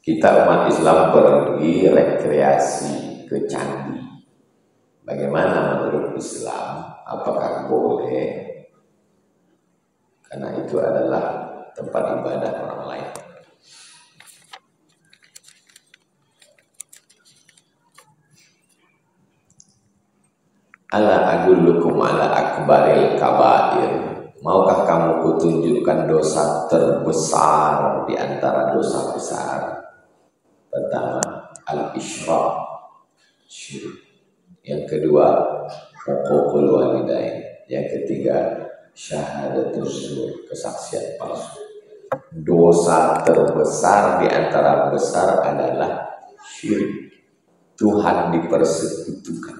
Kita umat Islam pergi rekreasi ke candi. Bagaimana menurut Islam? Apakah boleh? Karena itu adalah tempat ibadah orang lain. Ala agullukum ala akbaril kabair. Maukah kamu kutunjukkan dosa terbesar di antara dosa besar? Pertama, al-isyrak, syirik. Yang kedua, huququl walidain. Yang ketiga, syahadatul zur, kesaksian palsu. Dosa terbesar di antara besar adalah syirik. Tuhan dipersekutukan.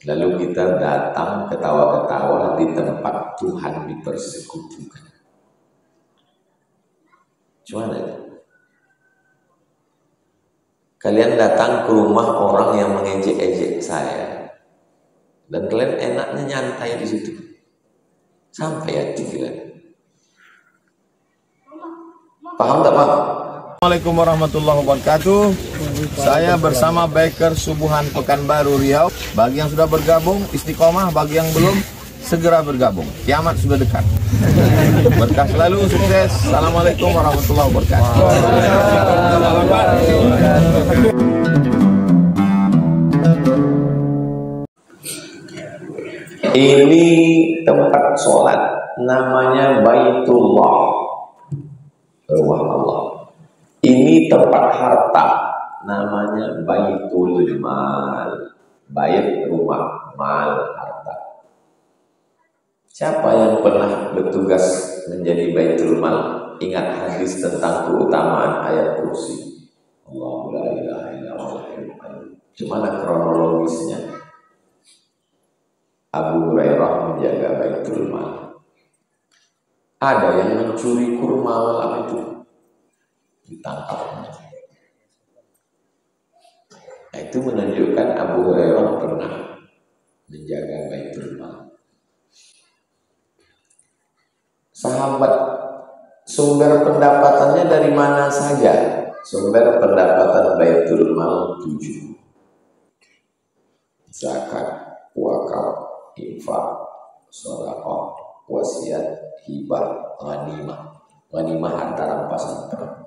Lalu kita datang ketawa-ketawa di tempat Tuhan dipersekutukan. Gimana itu? Kalian datang ke rumah orang yang mengejek-ejek saya, dan kalian enaknya nyantai di situ, sampai hati kalian. Paham tak paham? Assalamualaikum warahmatullahi wabarakatuh. Saya bersama Biker Subuhan Pekanbaru Riau. Bagi yang sudah bergabung istiqomah, bagi yang belum segera bergabung. Kiamat sudah dekat. Berkah selalu, sukses. Assalamualaikum warahmatullahi wabarakatuh. Ini tempat sholat, namanya Baitullah, rumah Allah. Ini tempat harta, namanya Baitul Mal. Bait rumah, mal harta. Siapa yang pernah bertugas menjadi Baitul Mal, ingat hadis tentang keutamaan ayat kursi. Allahu la ilaha illallah. Gimana kronologisnya? Abu Hurairah menjaga Baitul Mal. Ada yang mencuri kurma malam itu, ditangkap. Nah, itu menunjukkan Abu Hurairah pernah menjaga Baitul Mal. Sahabat, sumber pendapatannya dari mana saja? Sumber pendapatan Baitul Mal 7. Zakat, wakaf, infak, sedekah, wasiat, hibah, ghanimah. Ghanimah harta rampasan perang.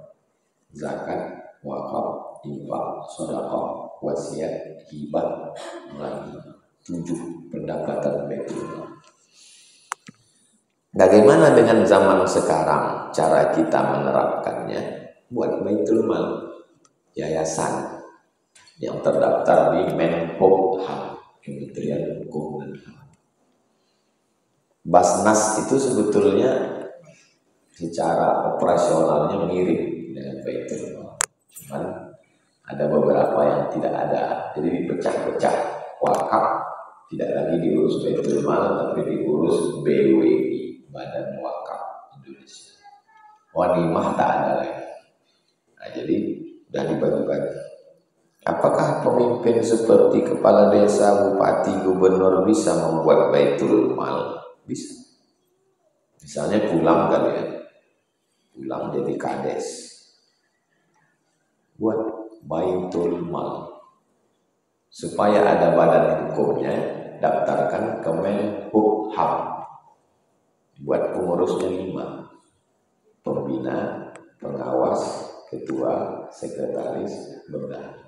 Zakat, wakaf, infak, sedekah, wasiat, hibah, ghanimah. 7 pendapatan Baitul Mal. Bagaimana dengan zaman sekarang cara kita menerapkannya? Buat Baitul Mal, yayasan yang terdaftar di Menkumham, Kementerian Hukum dan HAM. Basnas itu sebetulnya secara operasionalnya mirip dengan Baitul Mal, cuman ada beberapa yang tidak ada, jadi dipecah-pecah. Wakaf tidak lagi diurus Baitul Mal, tapi diurus BWI, Badan Wakaf Indonesia. Ghanimah tak ada lagi. Nah, jadi sudah dibagi-bagi. Apakah pemimpin seperti kepala desa, bupati, gubernur bisa membuat Baitul Mal? Bisa. Misalnya pulang kalian, pulang jadi kades, buat Baitul Mal. Supaya ada badan hukumnya, daftarkan ke Menkumham. Buat pengurusnya 5. Pembina, pengawas, ketua, sekretaris, bendahara.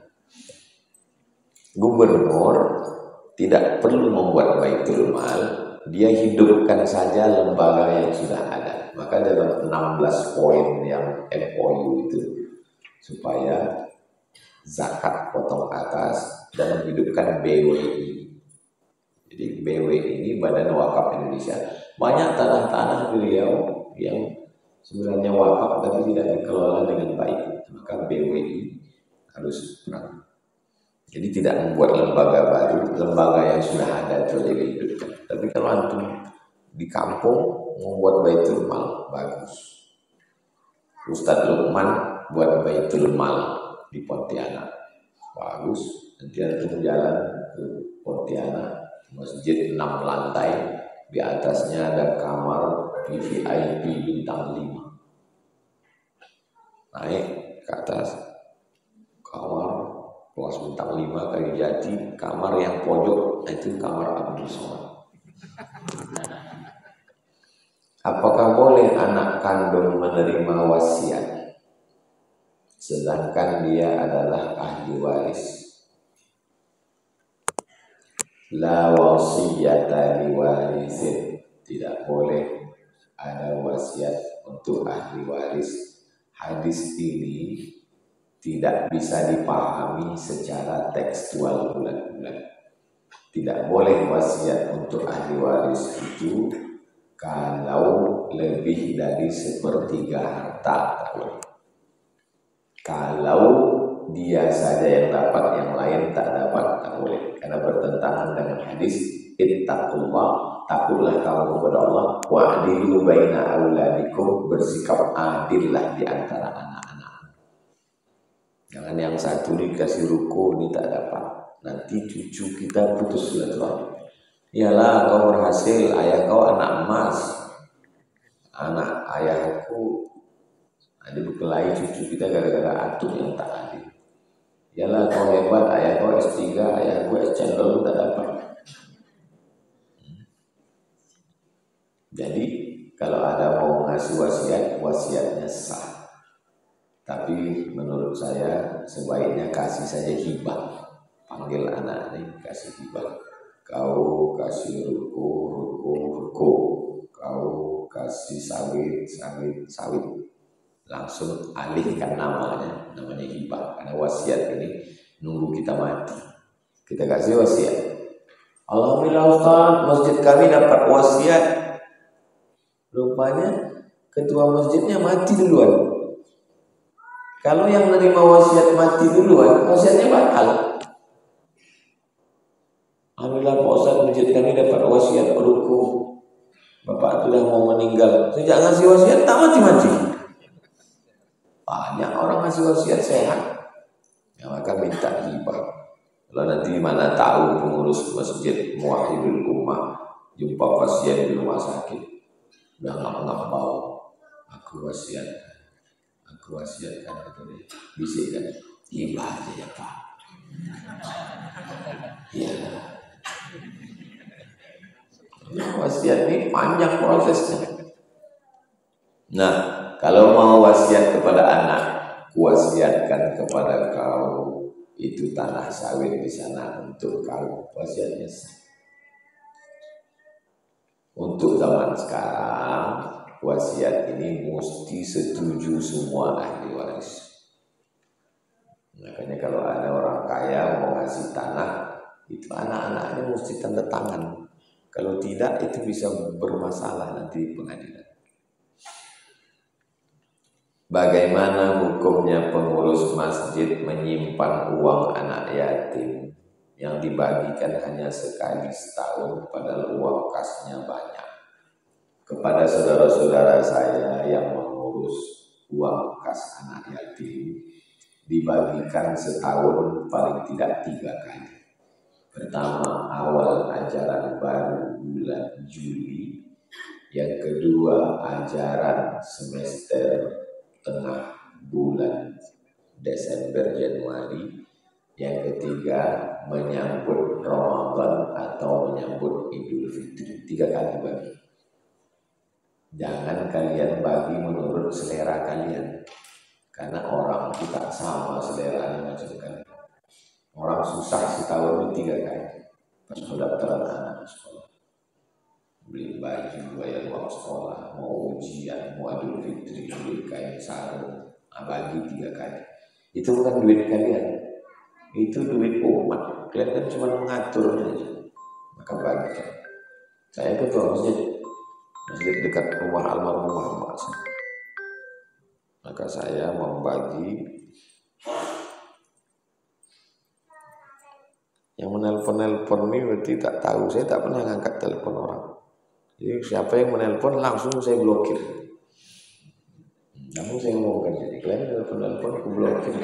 Gubernur tidak perlu membuat Baitul Mal, dia hidupkan saja lembaga yang sudah ada. Maka dalam 16 poin yang MOU itu, supaya zakat potong atas dan menghidupkan BWI. Jadi BWI ini Badan Wakaf Indonesia. Banyak tanah-tanah beliau yang sebenarnya wakaf tapi tidak dikelola dengan baik. Maka BWI harus perang. Jadi tidak membuat lembaga baru, lembaga yang sudah ada itu jadi hidupkan. Tapi kalau antum di kampung membuat Baitul Mal, bagus. Ustadz Lukman buat Baitul Mal di Pontianak, bagus. Nanti antum jalan ke Pontianak, masjid 6 lantai, di atasnya ada kamar VIP bintang 5. Naik ke atas, kamar kelas bintang 5 kayu jati, kamar yang pojok itu kamar Abdul Somad. Apakah boleh anak kandung menerima wasiat sedangkan dia adalah ahli waris? La wasiyata liwarisin, tidak boleh ada wasiat untuk ahli waris. Hadis ini tidak bisa dipahami secara tekstual bulat-bulat. Tidak boleh wasiat untuk ahli waris itu kalau lebih dari sepertiga harta, tak boleh. Kalau dia saja yang dapat, yang lain tak dapat, tak boleh. Karena bertentangan dengan hadis, ittaqullah, takutlah kamu kepada Allah, wa'dilu baina auladikum, bersikap adillah di antara anak-anak. Jangan yang satu dikasih ruko, ini tak dapat. Nanti cucu kita putus silaturahmi. Iyalah kau berhasil, ayah kau anak emas, anak ayahku ada berkelahi cucu kita gara-gara atur yang tak adil. Iyalah kau hebat, ayah kau S3, ayah kau S-Cendol tak dapat. Jadi kalau ada mau ngasih wasiat, wasiatnya sah. Tapi menurut saya sebaiknya kasih saja hibah. Panggil anak ini kasih hibah. Kau kasih ruko. Kau kasih sawit. Langsung alihkan namanya hibah. Karena wasiat ini nunggu kita mati. Kita kasih wasiat. Alhamdulillah Ustaz, masjid kami dapat wasiat. Rupanya ketua masjidnya mati duluan. Kalau yang menerima wasiat mati duluan, wasiatnya batal. Alhamdulillah Pak Ustaz, masjid kami dapat wasiat ruko. Bapak sudah mau meninggal. Sejak ngasih wasiat tak mati-mati. Banyak orang ngasih wasiat sehat. Ya, maka minta hibah. Kalau nanti mana tahu pengurus masjid Muwahhidul Ummah jumpa pasien di rumah sakit, udah ngap-ngap bau. Aku wasiatkan itu nih. Bisikkan hibah aja ya Pak. Iya. Wasiat ini panjang prosesnya. Nah, kalau mau wasiat kepada anak, wasiatkan kepada kau itu tanah sawit di sana untuk kau. Wasiatnya sah. Untuk zaman sekarang, wasiat ini mesti setuju semua ahli waris. Makanya kalau ada orang kaya mau ngasih tanah, itu anak-anaknya mesti tanda tangan. Kalau tidak, itu bisa bermasalah nanti di pengadilan. Bagaimana hukumnya pengurus masjid menyimpan uang anak yatim yang dibagikan hanya sekali setahun padahal uang kasnya banyak? Kepada saudara-saudara saya yang mengurus uang kas anak yatim, dibagikan setahun paling tidak 3 kali. Pertama, awal ajaran baru bulan Juli. Yang kedua, ajaran semester tengah bulan Desember Januari. Yang ketiga, menyambut Ramadan atau menyambut Idul Fitri. 3 kali bagi. Jangan kalian bagi menurut selera kalian, karena orang kita sama seleranya macam kalian. Orang susah setahun itu 3 kali. Pas pendaftaran anak sekolah, beli baju, bayar uang sekolah, mau ujian, mau Idul Fitri, beli kain sarung, bagi 3 kali. Itu bukan duit kalian, itu duit umat. Kalian kan cuma mengatur aja. Maka bagi. Saya ketua masjid dekat rumah almarhumah emak saya. Maka saya membagi. Yang menelpon ini berarti tak tahu. Saya tak pernah ngangkat telepon orang. Jadi siapa yang menelpon langsung saya blokir. Namun saya ngomongkan jadi kalian telepon aku blokir.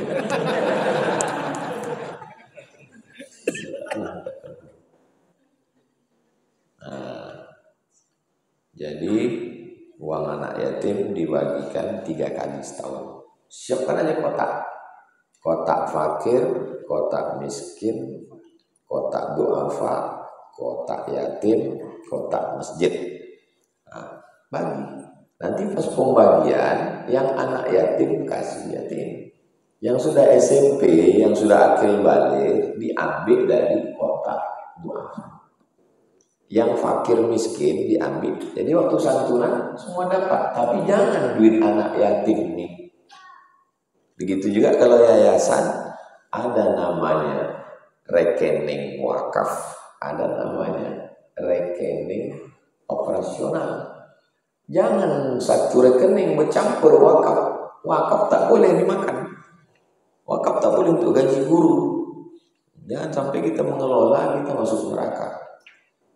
Nah, jadi uang anak yatim dibagikan 3 kali setahun. siapkan aja kotak. Kotak fakir, kotak miskin, kotak duafa, kotak yatim, kotak masjid. Nah, bagi. Nanti pas pembagian, yang anak yatim kasih yatim. Yang sudah SMP, yang sudah akil balik, diambil dari kotak duafa. Yang fakir miskin diambil. Jadi waktu santunan semua dapat, tapi jangan duit anak yatim nih. Begitu juga kalau yayasan, ada namanya rekening wakaf, ada namanya rekening operasional. Jangan satu rekening bercampur wakaf. Wakaf tak boleh dimakan. Wakaf tak boleh untuk gaji guru. Jangan sampai kita mengelola, kita masuk neraka.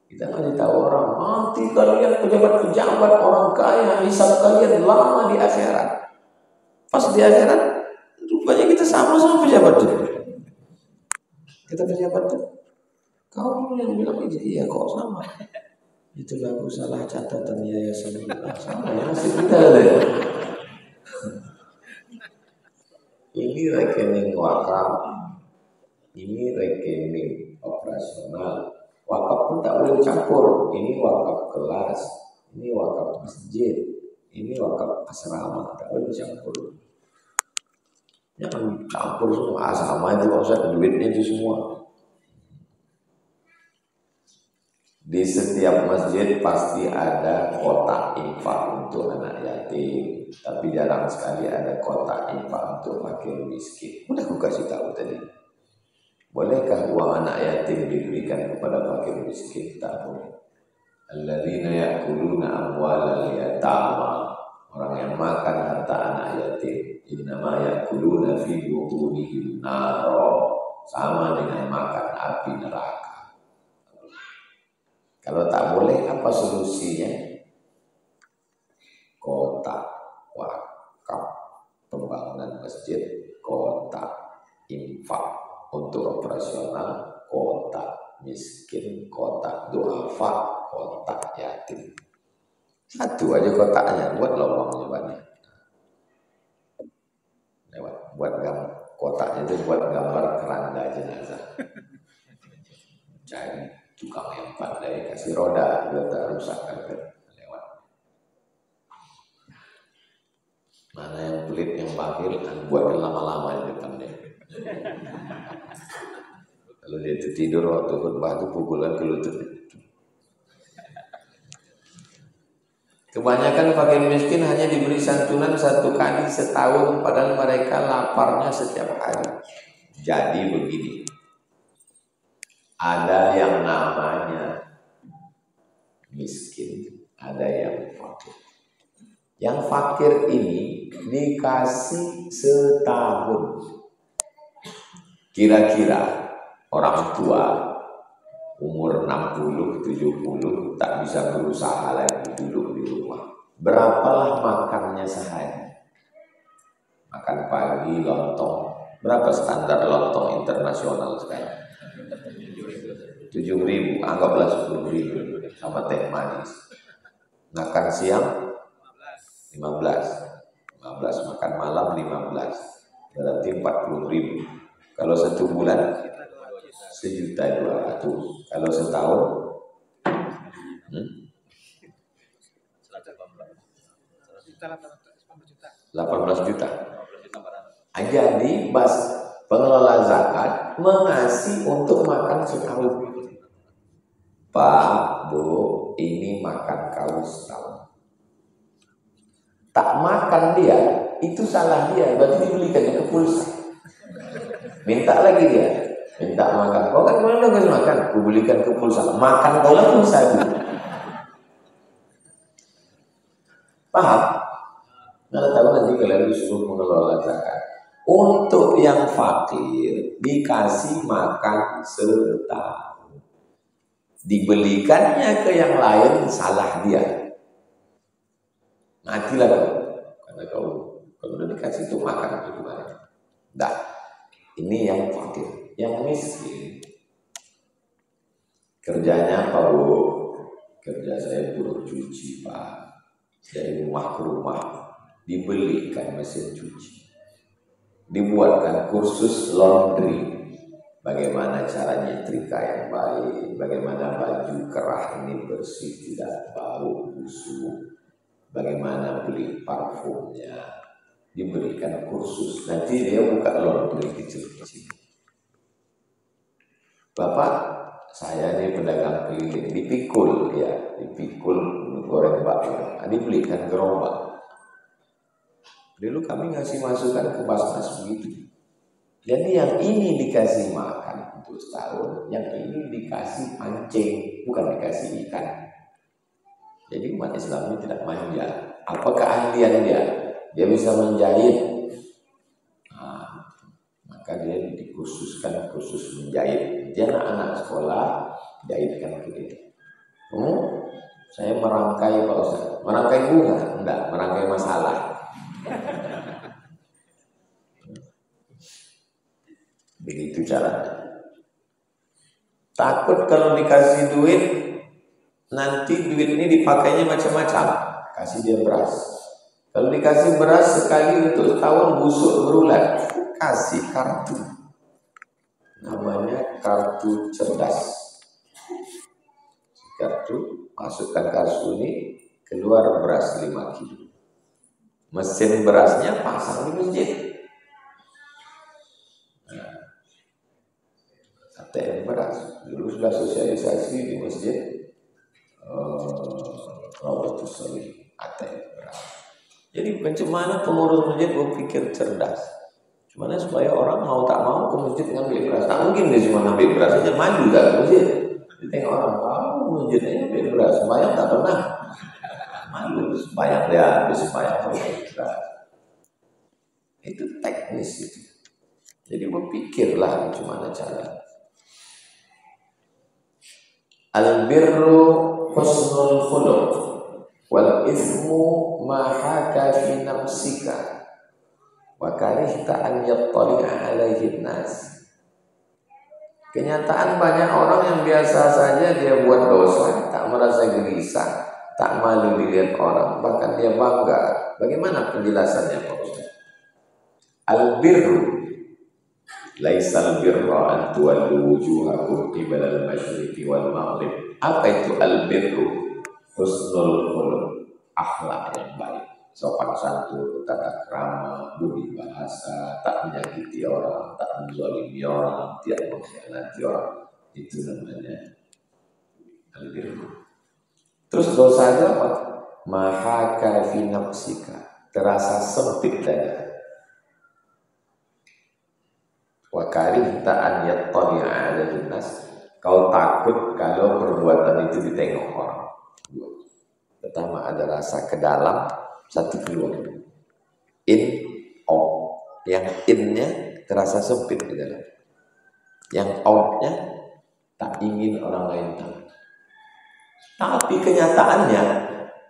Kita ngasih tahu orang, nanti kalian pejabat-pejabat orang kaya, hisab kalian lama di akhirat. Pas di akhirat, rupanya kita sama pejabat itu. Kita pejabat itu, kau yang bilang aja, iya kok sama. Itulah aku salah catatan yayasan sama ya, masih kita ada ya. Ini rekening wakaf, ini rekening operasional. Wakaf pun tak boleh campur. Ini wakaf kelas, ini wakaf masjid, ini wakaf asrama, tak boleh campur. Jangan campur semua, sama itu maksudnya duitnya itu semua. Di setiap masjid pasti ada kotak infak untuk anak yatim, tapi jarang sekali ada kotak infak untuk fakir miskin. Udah aku kasih tahu tadi. Bolehkah uang anak yatim diberikan kepada fakir miskin? Tak boleh. Alladzina ya'kuluna amwalal yatama, orang yang makan harta anak yatim, innama ya'kuluna fi butunihim naro, sama dengan makan api neraka. Kalau tak boleh, apa solusinya? Kotak wakaf pembangunan masjid, kotak infak untuk operasional, kotak miskin, kotak duafa, kotak yatim. Satu aja kotaknya, buat lubangnya banyak. Buat gambar kotaknya itu buat gambar keranda jenazah. Cari tukang yang pandai, kasih roda biar tak rusak kan lewat. Mana yang pelit yang bakil, buatkan lama-lama di depan dia. Kalau dia tidur waktu khutbah itu pukulan ke lutut. Kebanyakan fakir miskin hanya diberi santunan 1 kali setahun, padahal mereka laparnya setiap hari. Jadi begini, ada yang namanya miskin, ada yang fakir. Yang fakir ini dikasih setahun. Kira-kira orang tua umur 60, 70 tak bisa berusaha lagi, duduk di rumah. Berapalah makannya sehari? Makan pagi lontong. Berapa standar lontong internasional sekarang? 7.000, anggaplah 10.000 sama teh manis. Makan siang 15, makan malam 15, berarti 40.000. Kalau 1 bulan 1.200.000. Kalau setahun 18 juta. Jadi pengelola zakat mengasih untuk makan setahun. Pak, Bu, ini makan kau setahun. Tak makan dia, itu salah dia, berarti dibelikannya ke pulsa. Minta lagi dia, minta makan. Kau kan mana kasih makan? Aku belikan ke pulsa. Makan kau lah pulsa itu. Paham? Nggak tahu nanti kalian disuruh mengelola zakat. Untuk yang fakir dikasih makan setahun. Dibelikannya ke yang lain, salah dia. Matilah kau. Karena kau kalau udah dikasih itu makan itu gimana? Dah. Ini yang fakir. Yang miskin kerjanya apa, Bu? Kerja saya buruh cuci, Pak. Dari rumah ke rumah dibelikan mesin cuci. dibuatkan kursus laundry. Bagaimana cara nyetrika yang baik, bagaimana baju kerah ini bersih, tidak bau, busuk, bagaimana beli parfumnya, diberikan kursus. Nanti dia buka laundry kecil-kecil. Bapak, saya ini pedagang keliling, dipikul ya, dipikul goreng bakso, dibelikan gerobak. Dulu kami ngasih masukan ke Basnas begitu. Jadi yang ini dikasih makan untuk setahun, yang ini dikasih pancing, bukan dikasih ikan. Jadi umat Islam ini tidak manja. Apa keahlian dia? Dia bisa menjahit. Nah, maka dia dikhususkan khusus menjahit. Dia anak-anak sekolah, jahitkan ke dia. Saya merangkai Pak Ustaz. Merangkai bunga? Enggak, merangkai masalah. Begitu caranya. Takut kalau dikasih duit, nanti duit ini dipakainya macam-macam. Kasih dia beras. Kalau dikasih beras sekali untuk setahun busuk berulang, kasih kartu. Namanya kartu cerdas. Kartu, masukkan kartu ini, keluar beras 5 kilo. Mesin berasnya pasang di masjid. ATM beras. Dulu sudah sosialisasi di masjid Rawdatus Shalihin, ATM beras. Jadi bagaimana pengurus masjid berpikir cerdas. Gimana supaya orang mau tak mau ke masjid ngambil beras. Tak mungkin dia cuma ngambil beras saja, maju tak ke masjid. Ditengok orang, masjidnya ngambil beras, sembahyang tak pernah. Malu, sembahyang dia habis sembahyang beras. Itu teknis itu. Jadi berpikirlah gimana cara. Al-birru husnul khuluq wal ithmu ma haka fi nafsika wa karihta an yattali'a alaihi nas. Kenyataan banyak orang yang biasa saja dia buat dosa, tak merasa gelisah, tak malu dilihat orang, bahkan dia bangga. Bagaimana penjelasannya Pak Ustaz? Al-birru laisal birra an tuwallu wujuhakum qibala al-masyriqi wal maghrib. Apa itu al-birru? Husnul khuluq, akhlak yang baik, sopan santun, tata krama, budi bahasa, tak menyakiti orang, tak menzalimi orang, tidak mengkhianati orang. Itu namanya al-birru. Terus dosanya apa? Mahaka fi nafsika, terasa sempit dada. Wa karihta an yattali'a 'alaihi nas, kau takut kalau perbuatan itu ditengok orang. Pertama ada rasa ke dalam, satu keluar. In, out. Yang in-nya terasa sempit di dalam. Yang out-nya tak ingin orang lain tahu. Tapi kenyataannya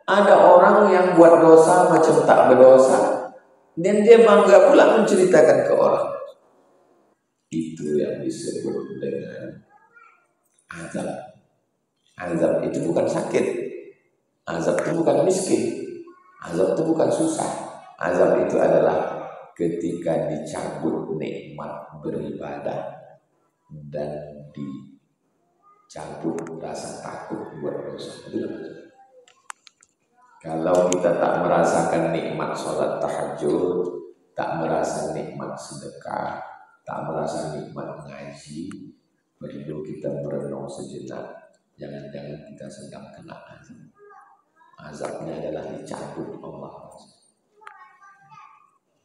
ada orang yang buat dosa macam tak berdosa, dan dia bangga pula menceritakan ke orang. Itu yang disebut dengan azab. Azab itu bukan sakit. Azab itu bukan miskin. Azab itu bukan susah. Azab itu adalah ketika dicabut nikmat beribadah dan dicabut rasa takut buat dosa. Itu azab. Kalau kita tak merasakan nikmat sholat tahajud, tak merasa nikmat sedekah, tak merasa nikmat ngaji, perlu kita merenung sejenak. Jangan-jangan kita sedang kena azab. Azabnya adalah dicabut Allah.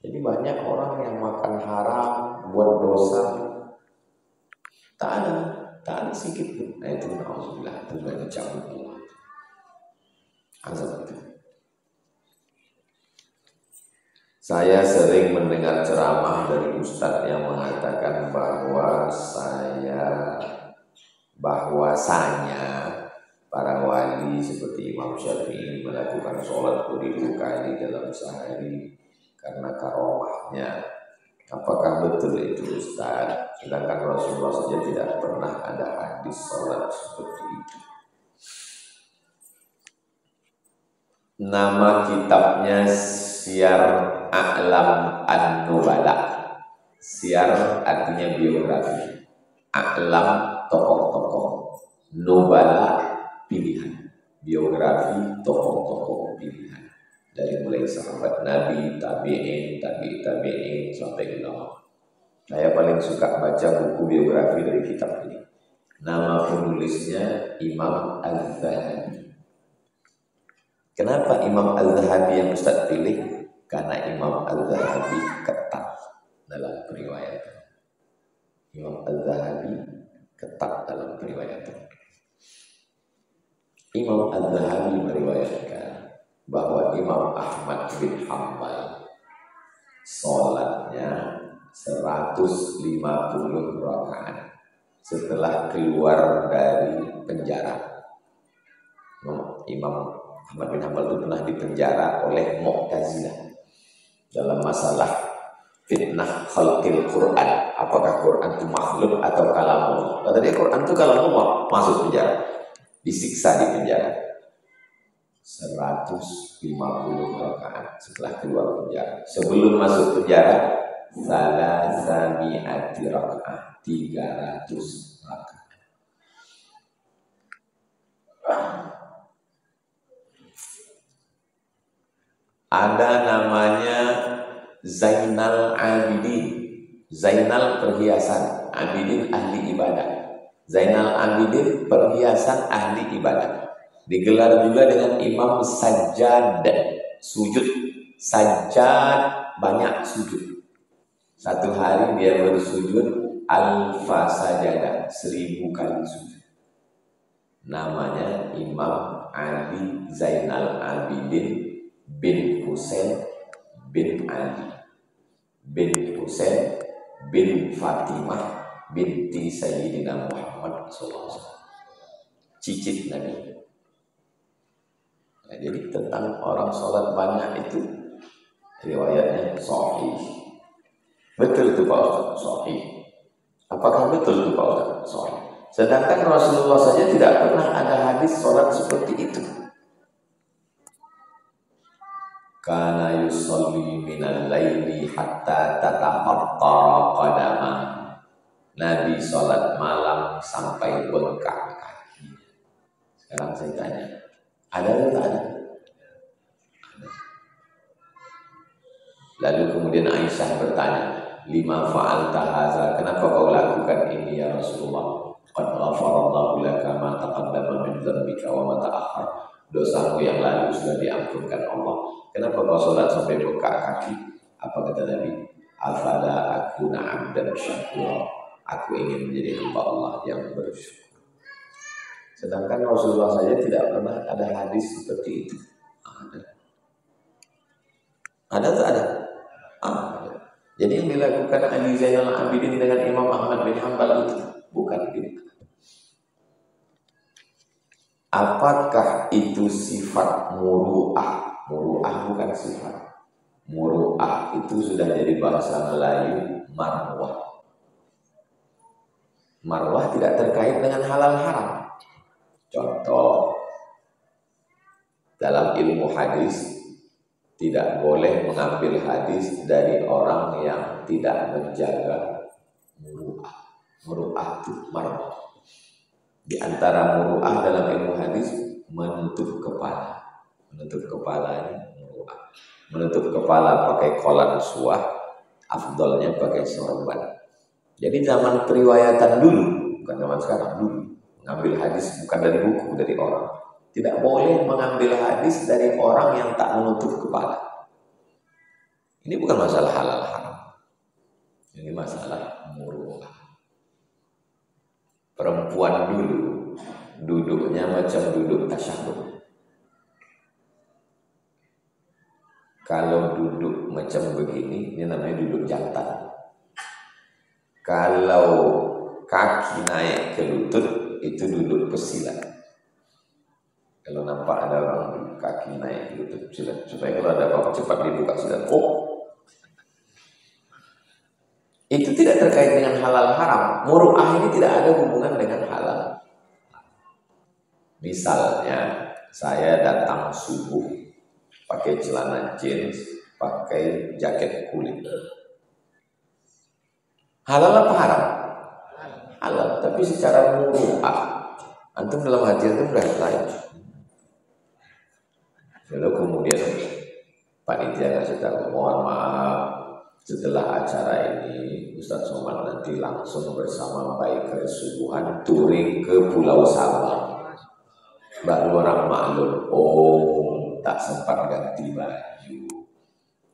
Jadi banyak orang yang makan haram, buat dosa, tak ada sedikit pun. Nah itu na'udzubillah, itu sudah dicabut Allah. Azab itu. Saya sering mendengar ceramah dari ustadz yang mengatakan bahwasanya para wali seperti Imam Syafi'i melakukan sholat 1000 kali dalam sehari karena karomahnya. Apakah betul itu Ustaz? Sedangkan Rasulullah saja tidak pernah ada hadis sholat seperti itu. Nama kitabnya Syiar A'lam An-Nubala. Siar artinya biografi. A'lam tokoh-tokoh. Nubala pilihan. Biografi tokoh-tokoh pilihan. Dari mulai sahabat Nabi, tabi'in, tabi'in sampai ulama. Saya paling suka baca buku biografi dari kitab ini. Nama penulisnya Imam Al-Zahabi. Kenapa Imam Al-Zahabi yang Ustaz pilih? Karena Imam Al-Zahabi ketat dalam periwayatan. Imam Al-Zahabi ketat dalam periwayatan. Imam Al-Zahabi meriwayatkan bahwa Imam Ahmad bin Hanbal sholatnya 150 rakaat setelah keluar dari penjara. Imam Ahmad bin Hanbal itu pernah dipenjara oleh Mu'tazilah dalam masalah fitnah khalqil Quran. Apakah Quran itu makhluk atau kalamullah? Kata dia Quran itu kalamullah, masuk penjara, disiksa di penjara 150 rakaat setelah keluar penjara. Sebelum masuk penjara salasami'ati rakaat, 300 rakaat. Ada namanya Zainal Abidin. Zainal perhiasan, Abidin ahli ibadah. Zainal Abidin perhiasan ahli ibadah. Digelar juga dengan Imam Sajjad, sujud. Sajjad banyak sujud. Satu hari dia bersujud alfa sajadah, 1000 kali sujud. Namanya Imam Ali Zainal Abidin bin Husain bin Ali bin Husain bin Fatimah binti Sayyidina Muhammad SAW, cicit Nabi. Nah, jadi tentang orang sholat banyak itu riwayatnya sahih. Betul itu Pak Ustaz? Sahih. Apakah betul itu Pak Ustaz? Sahih. Sedangkan Rasulullah saja tidak pernah ada hadis sholat seperti itu. Kana yusalli minal laili hatta tatafattara qadamah. Nabi sholat malam sampai bengkak kaki. Sekarang saya tanya, ada atau tak ada? Ada. Lalu kemudian Aisyah bertanya, lima fa'alta hadza, kenapa kau lakukan ini ya Rasulullah? Qad ghafarallahu laka ma taqaddama min dzambika wa ma ta'akhkhar. Dosamu yang lalu sudah diampunkan Allah. Kenapa kau sholat sampai bengkak kaki? Apa kata Nabi? Afala akuna 'abdan syakura. Aku ingin menjadi hamba Allah yang bersyukur. Sedangkan Rasulullah saja tidak pernah ada hadis seperti itu. Ada. Ada atau ada? Ada. Jadi yang dilakukan Ali Zainal Abidin dengan Imam Ahmad bin Hanbal itu bukan bid'ah. Apakah itu sifat muru'ah? Muru'ah bukan sifat. Muru'ah itu sudah jadi bahasa Melayu marwah. Marwah tidak terkait dengan halal haram. Contoh, dalam ilmu hadis tidak boleh mengambil hadis dari orang yang tidak menjaga muru'ah. Muru'ah itu marwah. Di antara muru'ah dalam ilmu hadis menutup kepala. Menutup kepala ini muru'ah. Menutup kepala pakai kolan suah, afdolnya pakai sorban. Jadi zaman periwayatan dulu, bukan zaman sekarang, dulu mengambil hadis bukan dari buku, dari orang. Tidak boleh mengambil hadis dari orang yang tak menutup kepala. Ini bukan masalah halal haram. Ini masalah muru'ah. Perempuan dulu duduknya macam duduk tasyahud. Kalau duduk macam begini, ini namanya duduk jantan. Kalau kaki naik ke lutut, itu duduk pesilat. Kalau nampak ada orang kaki naik ke lutut, pesilat. Supaya kalau ada apa-apa cepat dibuka silat. Oh, itu tidak terkait dengan halal haram. Muru'ah ini tidak ada hubungan dengan halal. Misalnya, saya datang subuh pakai celana jeans, pakai jaket kulit. Halal apa haram? Halal, tapi secara muru'ah. Antum dalam hati antum udah lain. Lalu kemudian panitia ngasih tahu, mohon maaf, setelah acara ini Ustadz Somad nanti langsung bersama biker subuhan touring ke Pulau Sabang. Baru orang maklum, oh tak sempat ganti baju.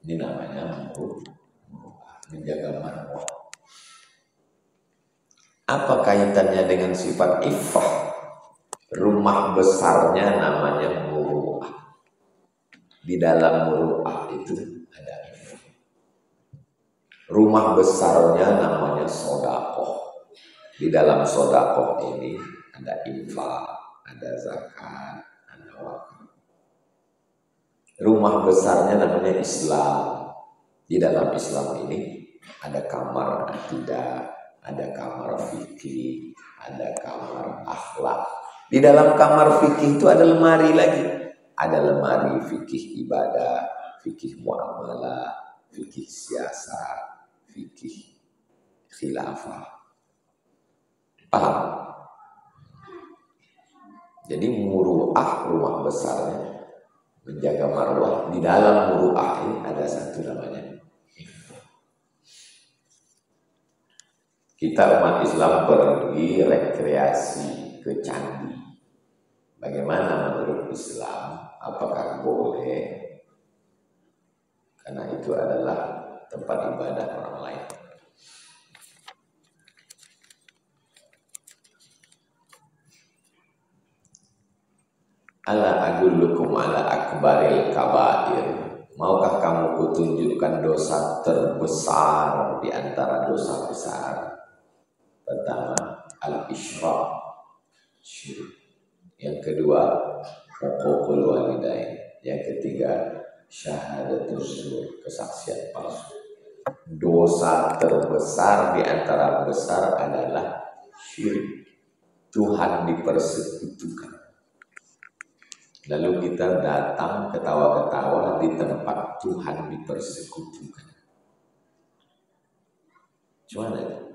Ini namanya menjaga marwah. Apa kaitannya dengan sifat iffah? Rumah besarnya namanya muru'ah. Di dalam muru'ah itu ada iffah. Rumah besarnya namanya sodakoh. Di dalam sodakoh ini ada infak, ada zakat, ada wakaf. Rumah besarnya namanya Islam. Di dalam Islam ini ada kamar akidah, ada kamar fikih, ada kamar akhlak. Di dalam kamar fikih itu ada lemari lagi. Ada lemari fikih ibadah, fikih muamalah, fikih siasat, fikih khilafah. Paham? Jadi muru'ah rumah besarnya menjaga marwah. Di dalam muru'ah ini ada satu namanya. Kita umat Islam pergi rekreasi ke candi. Bagaimana menurut Islam? Apakah boleh? Karena itu adalah tempat ibadah orang lain. Ala adullukum ala akbaril kabair. Maukah kamu kutunjukkan dosa terbesar di antara dosa besar? Pertama, al-isyrak, syirik. Yang kedua, uququl walidain. Yang ketiga, syahadatul zur, kesaksian palsu. Dosa terbesar di antara besar adalah syirik. Tuhan dipersekutukan. Lalu kita datang ketawa-ketawa di tempat Tuhan dipersekutukan. Gimana?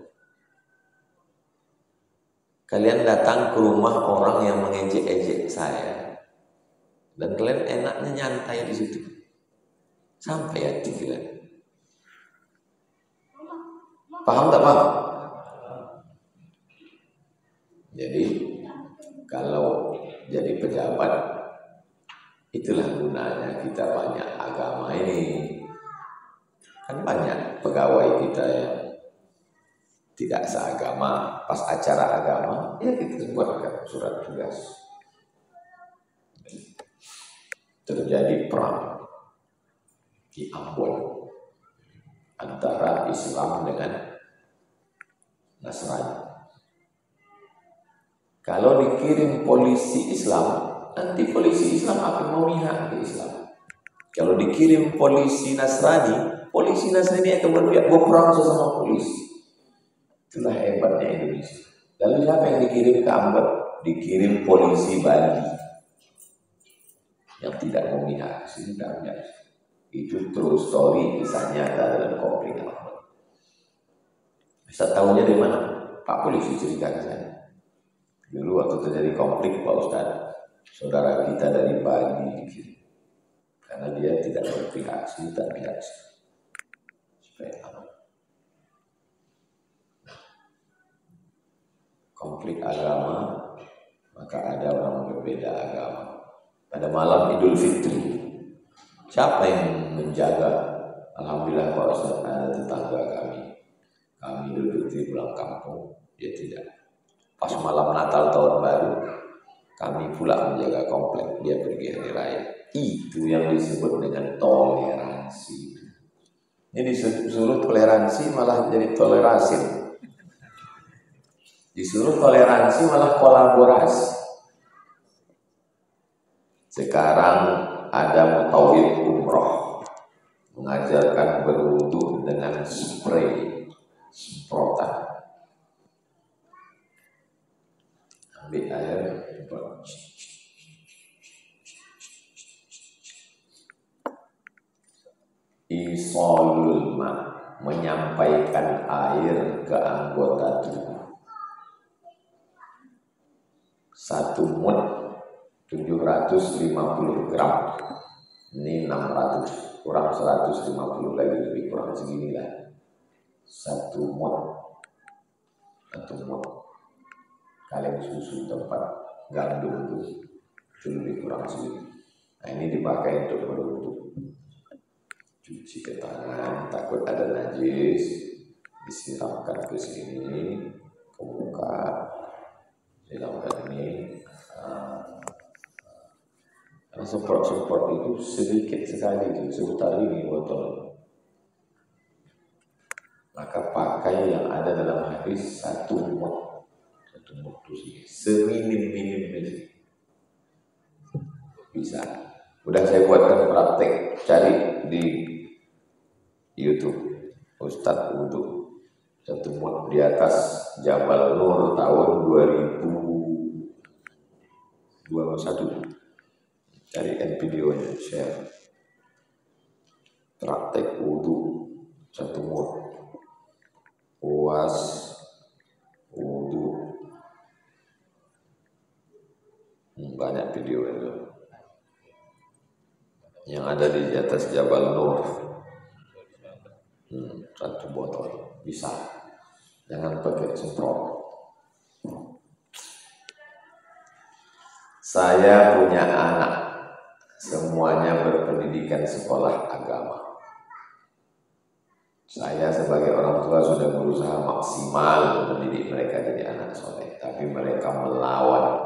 Kalian datang ke rumah orang yang mengejek-ejek saya, dan kalian enaknya nyantai di situ, sampai hati kalian. Paham tak paham? Jadi kalau jadi pejabat, itulah gunanya kita banyak agama ini. Kan banyak pegawai kita yang tidak seagama. Pas acara agama, ya kita buatkan surat tugas. Terjadi perang di Ambon antara Islam dengan Nasrani. Kalau dikirim polisi Islam, nanti polisi Islam akan memihak ke Islam. Kalau dikirim polisi Nasrani akan berpihak berperang sesama polisi. Itulah hebatnya Indonesia. Lalu siapa yang dikirim ke Ambon? Dikirim polisi Bali yang tidak memihak. Sini tak memihak. Itu true story, kisah nyata dalam konflik Ambon. Bisa tahunya dari mana? Pak polisi cerita ke saya. Dulu waktu terjadi konflik, Pak Ustadz, saudara kita dari Bali dikirim. Karena dia tidak berpihak, sini tak pihak. Supaya aman. Konflik agama, maka ada orang berbeda agama. Pada malam Idul Fitri, siapa yang menjaga? Alhamdulillah Pak Ustadz, ada tetangga kami. Kami Idul Fitri pulang kampung, dia tidak. Pas malam Natal tahun baru, kami pula menjaga komplek, dia pergi hari raya. Itu yang disebut dengan toleransi. Ini disuruh toleransi malah jadi tolerasi. Disuruh toleransi malah kolaborasi. Sekarang ada mutawif umroh mengajarkan berwudu dengan spray, semprotan. Ambil air, isolul ma, menyampaikan air ke anggota tubuh. 1 mud 750 gram. Ini 600 kurang 150 lagi, lebih kurang segini lah. 1 mud. 1 mud kaleng susu tempat gandum itu lebih kurang segini. Nah, ini dipakai untuk berwudu. Cuci ke tangan, takut ada najis, disiramkan ke sini, ke muka, siramkan ini. Karena semprot-semprot itu sedikit sekali, sebentar ini botol. Maka pakai yang ada dalam hadis 1 mud. 1 mud itu seminim-minimnya bisa. Udah saya buatkan praktek, cari di YouTube. Ustadz Wudu 1 mud di atas Jabal Nur tahun 2021. Carikan videonya, share. Praktek wudu 1 mud. Puas wudu. Banyak video itu. Yang ada di atas Jabal Nur. 1 botol bisa. Jangan pakai semprot. Saya punya anak, semuanya berpendidikan sekolah agama. Saya sebagai orang tua sudah berusaha maksimal mendidik mereka jadi anak soleh, tapi mereka melawan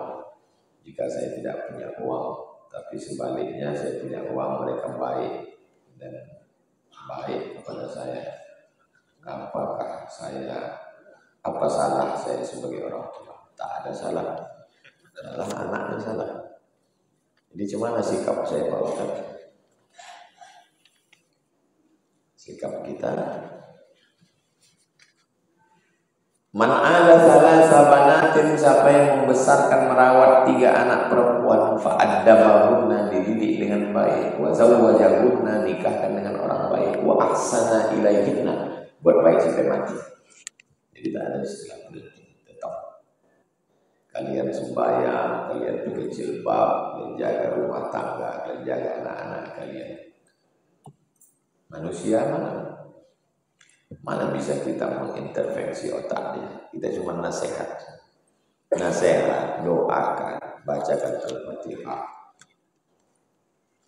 jika saya tidak punya uang. Tapi sebaliknya saya punya uang, mereka baik dan baik kepada saya. Apa salah saya sebagai orang tua? Tak ada salah. Salah anaknya salah. Jadi gimana sikap saya Pak Ustaz? Sikap kita. Man ala salasa banatin, siapa yang membesarkan merawat 3 anak perempuan, fa'addabahunna, dididik dengan baik, wa zawwajahunna, nikahkan dengan orang baik, wa ahsana ilaihinna, buat baik sampai mati. Jadi tak ada istilah berhenti, tetap. Kalian sembahyang, kalian pakai jilbab, kalian jaga rumah tangga, kalian jaga anak-anak kalian. Manusia mana bisa kita mengintervensi otaknya? Kita cuma nasihat, doakan, bacakan Al-Fatihah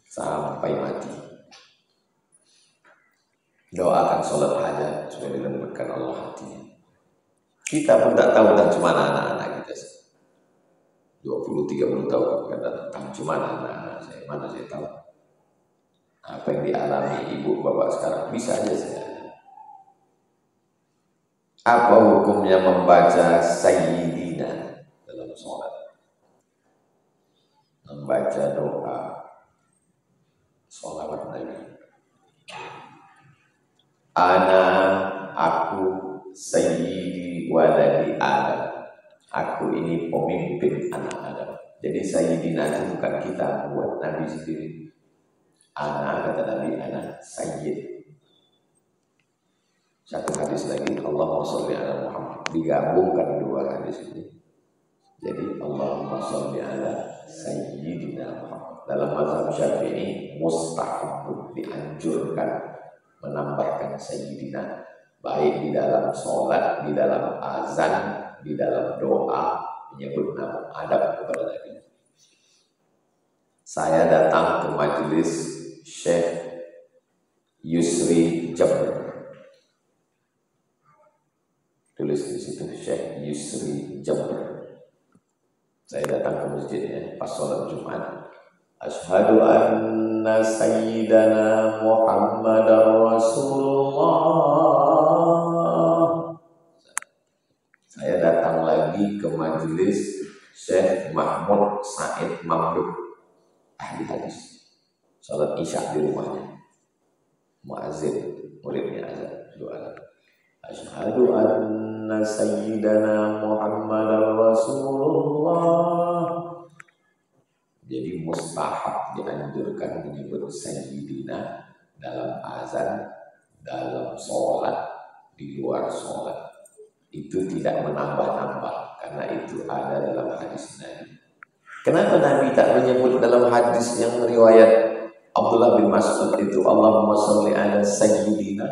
sampai mati. Doakan sholat hajat supaya dilembutkan Allah hatinya. Kita pun tak tahu dan cuma anak-anak kita. 20-30 tahun akan datang, cuma anak-anak saya, mana saya tahu apa yang dialami ibu bapak sekarang. Bisa aja saya. Apa hukumnya membaca Sayyidina dalam sholat? Membaca doa sholawat Nabi. Aku Sayyidi waladi Adam. Aku ini pemimpin anak Adam. Jadi Sayyidina itu bukan kita, buat Nabi sendiri. Kata Nabi, Sayyid. Satu hadis lagi, Allahumma sholli ala Muhammad. Digabungkan 2 hadis ini. Jadi Allahumma sholli ala Sayyidina Muhammad. Dalam mazhab Syafi'i mustahab, dianjurkan menambahkan Sayyidina, baik di dalam sholat, di dalam azan, di dalam doa, menyebut nama adab kepada Nabi. Saya datang ke majelis Syekh Yusri Jabr. Tulis di situ Syekh Yusri Jabr. Saya datang ke masjidnya pas sholat Jumat. Asyhadu anna sayyidana Muhammadar Rasulullah. Saya datang lagi ke majelis Syekh Mahmud Said Mamduk, ahli hadis. Salat Isya di rumahnya. Muazzin, muridnya azan, doa. Asyhadu anna sayyidana Muhammadar Rasulullah. Jadi mustahab, dianjurkan menyebut sayyidina dalam azan, dalam sholat, di luar sholat. Itu tidak menambah-nambah, karena itu ada dalam hadis Nabi. Kenapa Nabi tak menyebut dalam hadis yang riwayat Abdullah bin Mas'ud itu Allahumma sholli ala sayyidina?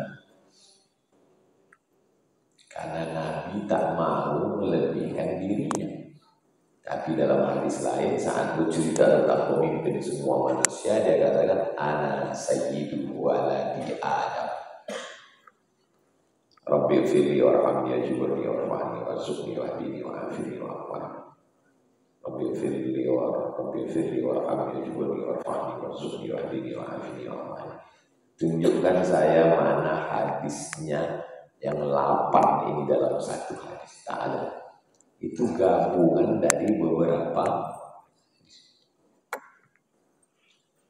Karena Nabi tak mau melebihkan dirinya. Tapi dalam hadis lain saat bercerita tentang pemimpin semua manusia, dia katakan ana sayyidu waladi Adam. Rabbi firli warhamni wajburni warhamni warzuqni wahdini wa'afini wa'afani. Rabbi firli warhamni wajburni warhamni warzuqni wahdini wa'afini wa'afani. Tunjukkan saya mana hadisnya yang 8 ini dalam satu hadis. Tak ada. Itu gabungan dari beberapa.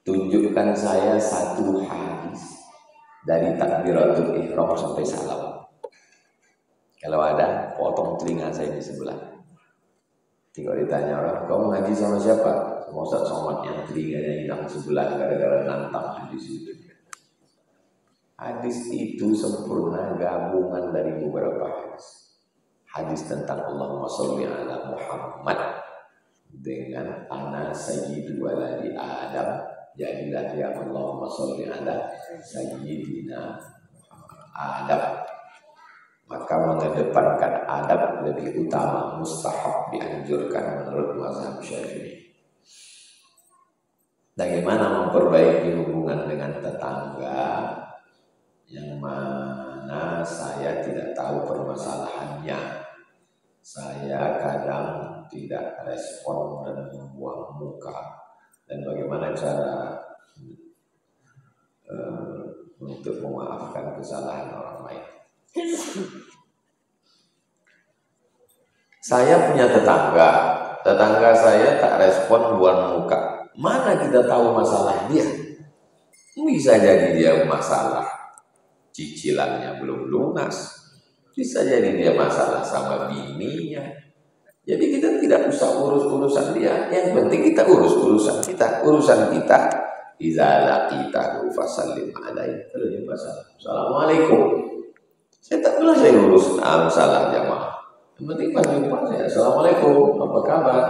Tunjukkan saya satu hadis dari takbiratul ihram sampai salam. Kalau ada, potong telinga saya di sebelah. Tinggal ditanya orang, kamu ngaji sama siapa? Sama Ustaz Somad yang telinganya hilang sebelah gara-gara nantang hadis itu. Hadis itu sempurna gabungan dari beberapa hadis. Hadis tentang Allahumma sholli ala Muhammad dengan ana sayyidu waladi Adam, jadilah ya Allahumma sholli ala sayyidina Adam. Maka mengedepankan adab lebih utama, mustahab, dianjurkan menurut mazhab Syafi'i. Bagaimana memperbaiki hubungan dengan tetangga yang mana saya tidak tahu permasalahannya? Saya kadang tidak respon dan membuang muka. Dan bagaimana cara untuk memaafkan kesalahan orang lain? Saya punya tetangga saya tak respon buang muka. Mana kita tahu masalah dia? Bisa jadi dia masalah cicilannya belum lunas, bisa jadi dia masalah sama bininya. Jadi kita tidak usah urus urusan dia. Yang penting kita urus urusan kita. Urusan kita, idza laqitahu fasallim alaihi. Kalau dia masalah, assalamualaikum. Saya tak pernah saya urus masalah jamaah. Yang penting pas jumpa saya, assalamualaikum, apa kabar?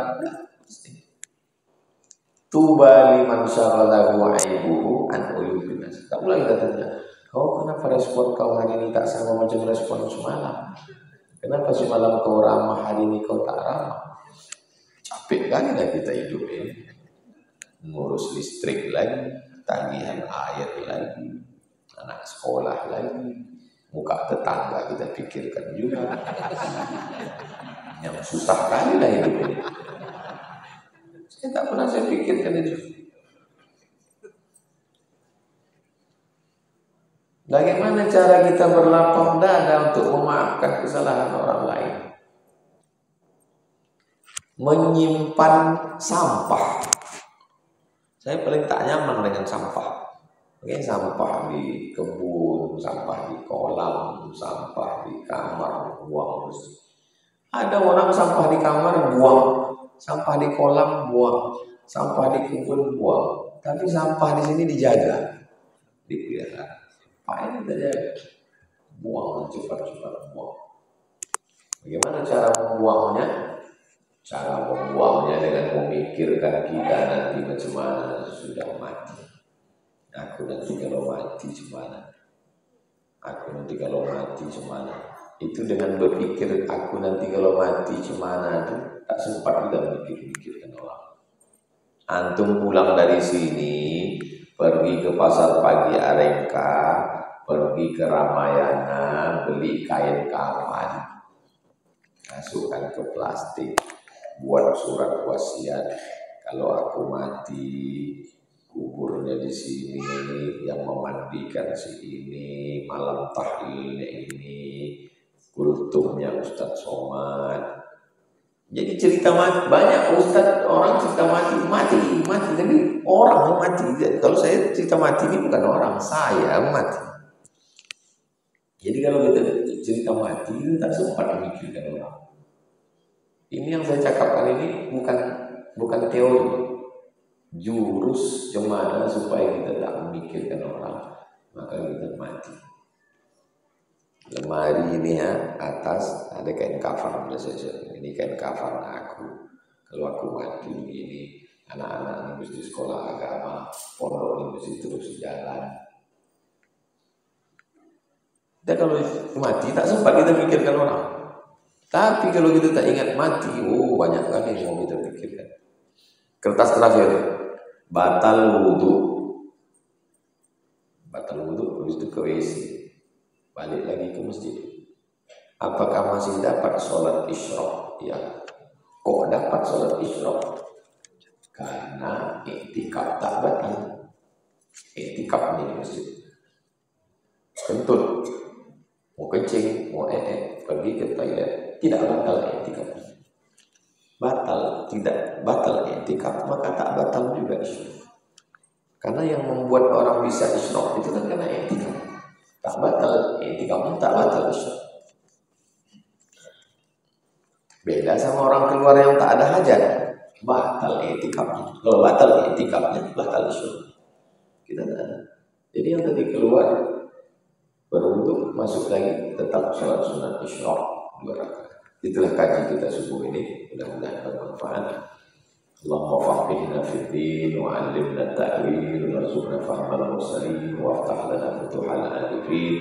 Tuba liman syaghalahu aibuhu an uyubin nas. Tak pula kita tanya, kau kenapa respon kau hari ini tak sama macam respon semalam? Kenapa semalam kau ramah, hari ini kau tak ramah? Capek kan kita hidup ini. Ngurus listrik lagi, tagihan air lagi, anak sekolah lagi, muka tetangga kita pikirkan juga. Yang susah kali lah hidup ini. Saya tak pernah saya pikirkan itu. Bagaimana cara kita berlapang dada untuk memaafkan kesalahan orang lain? Menyimpan sampah. Saya paling tak nyaman dengan sampah. Mungkin sampah di kebun, sampah di kolam, sampah di kamar, buang mesti. Ada orang sampah di kamar buang, sampah di kolam buang, sampah di kebun buang. Tapi sampah di sini dijaga, dipelihara. Apa ini saja? Buang cepat-cepat buang. Bagaimana cara membuangnya? Cara membuangnya dengan memikirkan kita nanti macam mana sudah mati. Aku nanti kalau mati gimana? Aku nanti kalau mati gimana? Itu dengan berpikir aku nanti kalau mati gimana itu tak sempat kita mikir-mikirkan orang. Antum pulang dari sini, pergi ke pasar pagi Arengka, pergi ke Ramayana, beli kain kafan, masukkan ke plastik, buat surat wasiat. Kalau aku mati, kuburnya di sini, yang memandikan si ini, malam tahlilnya ini, kultumnya Ustadz Somad. Jadi cerita mati, banyak Ustadz orang cerita mati, tapi orang yang mati. Kalau saya cerita mati ini bukan orang, saya mati. Jadi kalau kita cerita mati, kita tak sempat memikirkan orang. Ini yang saya cakapkan ini bukan teori. Jurus gimana supaya kita tak memikirkan orang, maka kita mati. lemari ini ya, atas ada kain kafan. Ini kain kafan aku. Kalau aku mati ini, anak-anak ini mesti sekolah agama, pondok ini mesti terus jalan. Dan kalau mati tak sempat kita pikirkan orang. Tapi kalau kita tak ingat mati, banyak kali yang mau kita pikirkan. Kertas terakhir, batal wudhu. Batal wudhu, habis itu ke WC. Balik lagi ke masjid. Apakah masih dapat sholat isyraq? Ya. Kok dapat sholat isyraq? Karena iktikaf tak batal. Iktikaf di masjid. Kentut, mau kencing, mau pergi ke toilet, tidak batal iktikaf. Batal, tidak batal iktikaf, maka tak batal juga isyraq. Karena yang membuat orang bisa isyraq itu kan karena iktikaf. Tak batal iktikafnya, tak batal isyraq. Beda sama orang keluar yang tak ada hajat, batal iktikafnya. Kalau batal iktikafnya, batal isyraq. Kita tak ada. Jadi yang tadi keluar berwudu, masuk lagi, tetap sholat sunat isyraq 2 rakaat. Itulah kaji kita subuh ini, mudah-mudahan bermanfaat. Allahumma faqihna fid din wa 'allimna at-ta'wil warzuqna fahmal mursalin waftah lana futuhal arifin.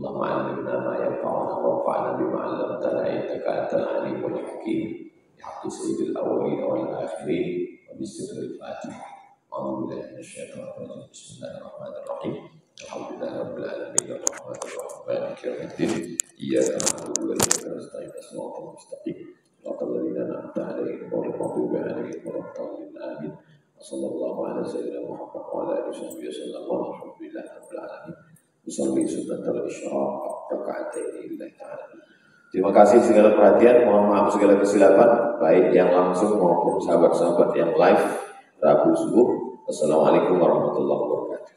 Allahumma 'allimna ma yanfa'una wanfa'na bima 'allamtana innaka antal alimul hakim. Ya haqqi sayyidil awwalin wal akhirin wa bisirril Fatihah. A'udzu billahi minasyaitonir rajim. Bismillahirrahmanirrahim. Alhamdulillahirabbil alamin arrahmanir rahim maliki yaumiddin. Iyyaka na'budu wa iyyaka nasta'in ihdinas mustaqim. Allahumma an'amta 'alaihim wa rahmatullahi 'alaihim wa rahmatullahi amin. Sallallahu ala sayyidina Muhammad wa ala alihi wasallam. Alhamdulillahirabbil alamin. Usolli sunnatul isyraq raka'atain lillahi ta'ala. Terima kasih segala perhatian, mohon maaf segala kesilapan, baik yang langsung maupun sahabat-sahabat yang live Rabu subuh. Wassalamualaikum warahmatullahi wabarakatuh.